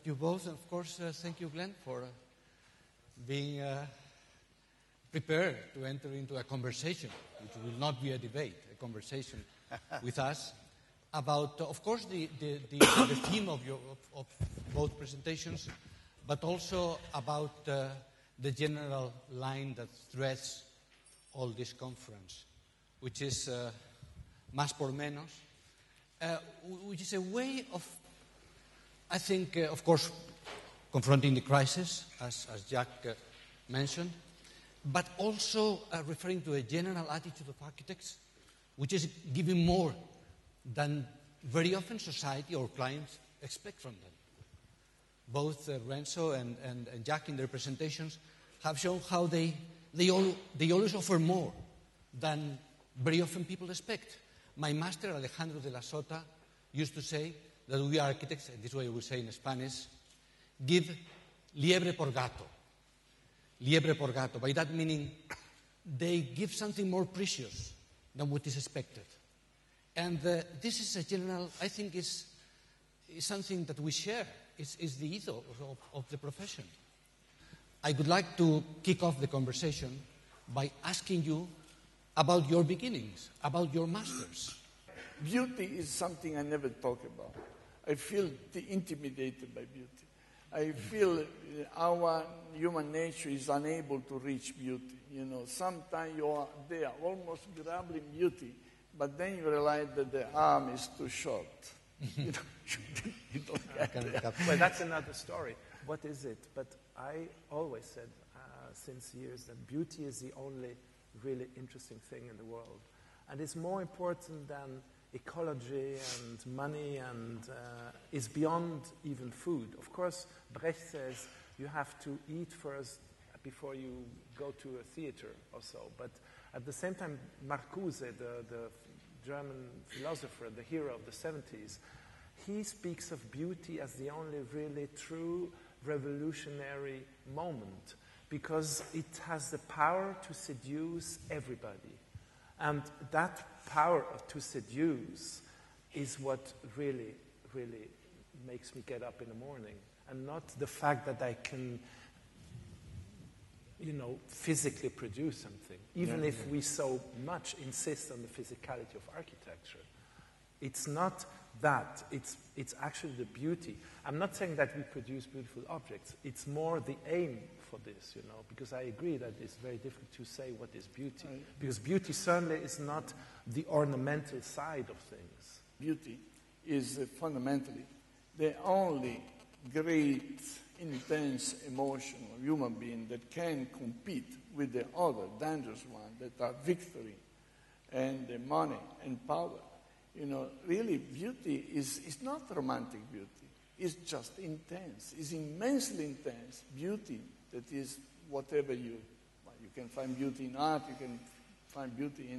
you both, and of course, thank you, Glenn, for being prepared to enter into a conversation, which will not be a debate, a conversation with us about, of course, the theme of both presentations, but also about the general line that threads all this conference, which is Más por Menos, which is a way of, I think, of course, confronting the crisis, as Jack mentioned, but also referring to a general attitude of architects, which is giving more than very often society or clients expect from them. Both Renzo and Jack in their presentations have shown how they always offer more than very often people expect. My master, Alejandro de la Sota, used to say that we architects, and this way we say in Spanish, give liebre por gato. Liebre por gato. By that meaning, they give something more precious than what is expected. And this is a general, I think, is something that we share. It's the ethos of the profession. I would like to kick off the conversation by asking you about your beginnings, about your masters. Beauty is something I never talk about. I feel intimidated by beauty. I feel our human nature is unable to reach beauty. You know, sometimes you are there, almost grabbing beauty, but then you realize that the arm is too short. You don't get there. Well, that's another story. What is it? But I always said since years that beauty is the only really interesting thing in the world. And it's more important than ecology and money and is beyond even food. Of course, Brecht says you have to eat first before you go to a theater or so. But at the same time, Marcuse, the German philosopher, the hero of the 70s, he speaks of beauty as the only really true revolutionary moment because it has the power to seduce everybody. And that power to seduce is what really, really makes me get up in the morning, and not the fact that I can, physically produce something. Even if we so much insist on the physicality of architecture, it's not that. It's actually the beauty. I'm not saying that we produce beautiful objects. It's more the aim for this, because I agree that it's very difficult to say what is beauty. Because beauty certainly is not the ornamental side of things. Beauty is fundamentally the only great, intense emotion of human being that can compete with the other dangerous ones that are victory and money and power. Really beauty is not romantic beauty. It's just intense. It's immensely intense. Beauty that is whatever you can find beauty in art, you can find beauty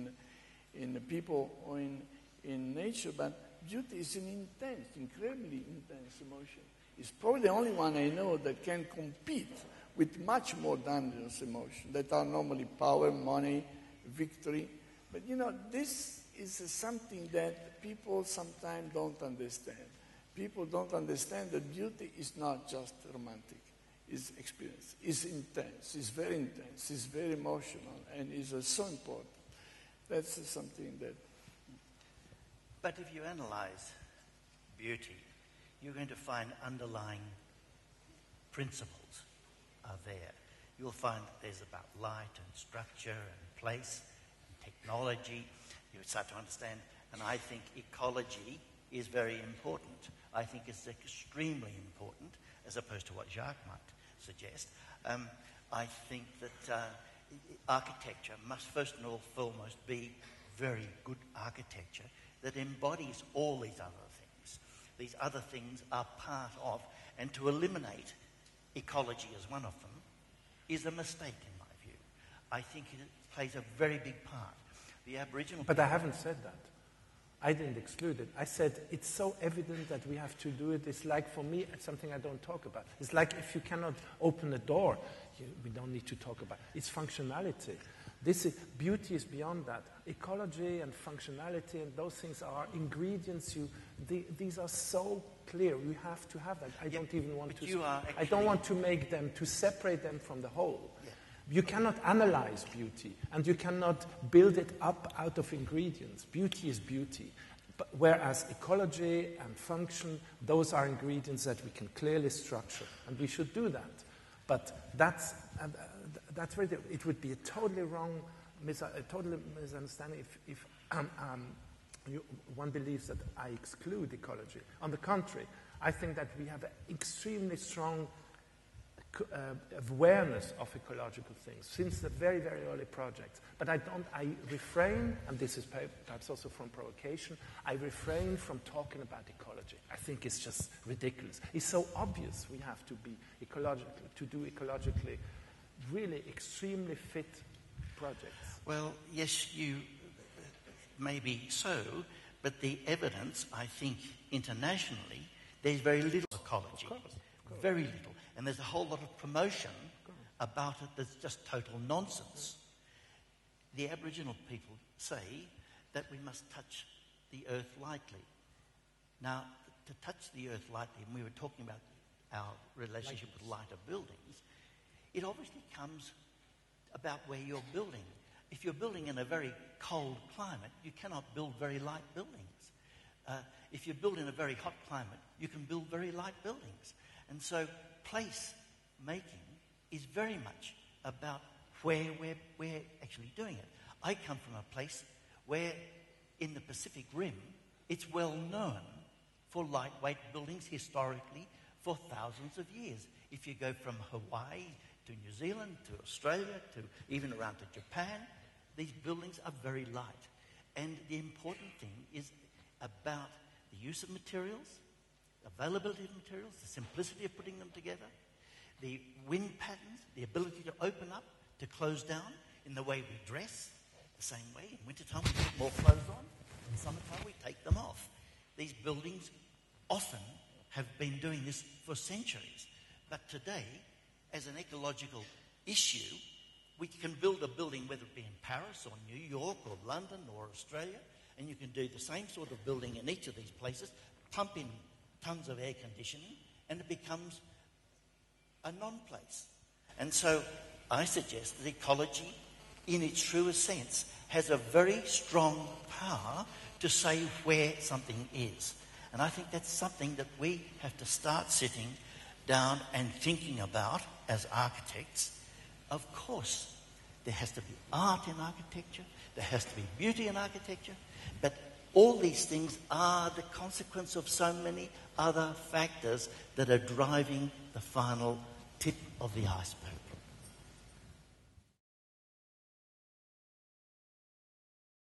in the people or in nature, but beauty is an intense, incredibly intense emotion. It's probably the only one I know that can compete with much more dangerous emotions that are normally power, money, victory. But this is something that people sometimes don't understand. People don't understand that beauty is not just romantic. It's experience. It's intense. It's very intense. It's very emotional. And it's so important. That's something that... But if you analyze beauty, you're going to find underlying principles are there. You'll find that there's about light and structure and place and technology. You start to understand, and I think ecology is very important. I think it's extremely important, as opposed to what Jacques might suggest. I think that architecture must first and foremost be very good architecture that embodies all these other things. These other things are part of, and to eliminate ecology as one of them is a mistake in my view. I think it plays a very big part. The Aboriginal But I haven't said that. I didn't exclude it. I said it's so evident that we have to do it. It's like, for me, it's something I don't talk about. It's like if you cannot open a door, we don't need to talk about it. It's functionality. Beauty is beyond that. Ecology and functionality and those things are ingredients. These are so clear. We have to have that. I don't even want to. I don't want to make them, to separate them from the whole. Yeah. You cannot analyze beauty, and you cannot build it up out of ingredients. Beauty is beauty. But whereas ecology and function, those are ingredients that we can clearly structure, and we should do that. But that's really, it would be a totally wrong, a total misunderstanding if one believes that I exclude ecology. On the contrary, I think that we have an extremely strong awareness of ecological things since the very, very early projects. But I refrain, and this is perhaps also from provocation, I refrain from talking about ecology. I think it's just ridiculous. It's so obvious we have to be ecological, to do ecologically really extremely fit projects. Well, yes, you maybe so, but the evidence, I think, internationally, there's very little ecology. Of course. Very little. And there's a whole lot of promotion about it that's just total nonsense. The Aboriginal people say that we must touch the earth lightly. Now, to touch the earth lightly, and we were talking about our relationship with lighter buildings, it obviously comes about where you're building. If you're building in a very cold climate, you cannot build very light buildings. If you build in a very hot climate, you can build very light buildings. And so place making is very much about where we're actually doing it. I come from a place where in the Pacific Rim, it's well known for lightweight buildings historically for thousands of years. If you go from Hawaii to New Zealand, to Australia, to even around to Japan, these buildings are very light. And the important thing is about the use of materials, availability of materials, the simplicity of putting them together, the wind patterns, the ability to open up, to close down in the way we dress, the same way. In wintertime we put more clothes on, in summertime we take them off. These buildings often have been doing this for centuries. But today, as an ecological issue, we can build a building, whether it be in Paris or New York or London or Australia, and you can do the same sort of building in each of these places, pump in tons of air conditioning, and it becomes a non-place. And so I suggest that ecology, in its truest sense, has a very strong power to say where something is. And I think that's something that we have to start sitting down and thinking about as architects. Of course, there has to be art in architecture, there has to be beauty in architecture, but all these things are the consequence of so many other factors that are driving the final tip of the iceberg.